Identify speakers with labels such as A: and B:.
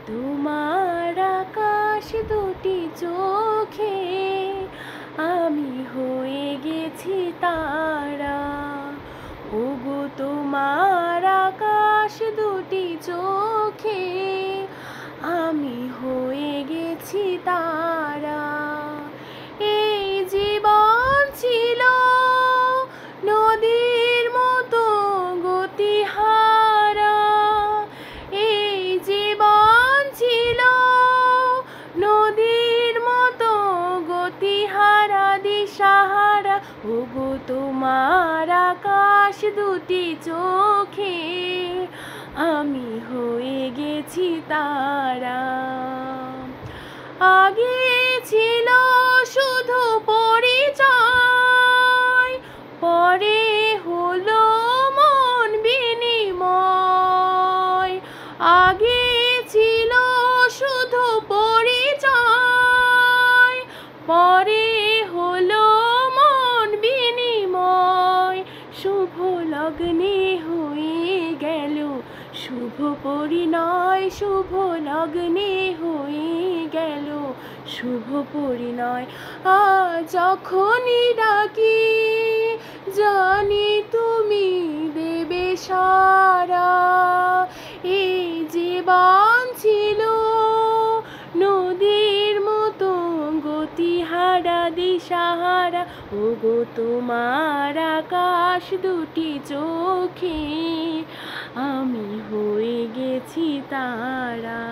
A: তোমার আকাশ দুটি চোখে আমি হয়ে গেছি তারা। ওগো তোমার আকাশ দুটি চোখে আমি হয়ে গেছি তারা। এই জীবন ছিল নদীর মতো গতিহারা। এই জীবন ছিল নদীর মতো গতিহারা দিশাহারা। ওগো তোমার আকাশ দুটি চোখে আমি হয়ে গেছি তারা। আগে ছিল শুধু পরিচয়, পরে হলো মন বিনিময়। আগে ছিল শুধু পরিচয়, পরে হলো মন বিনিময়। শুভ লগ্নে হয়ে গেল শুভ পরিণয়, শুভ লগ্নে হয়ে গেল শুভ পরিণয়। যখনই ডাকি জানি তুমি দেবে সারা। এই জীবন ছিল নদীর মতো গতিহারা দিশাহারা। ওগো তোমার আকাশ দুটি চোখে আমি হয়ে গেছি তারা।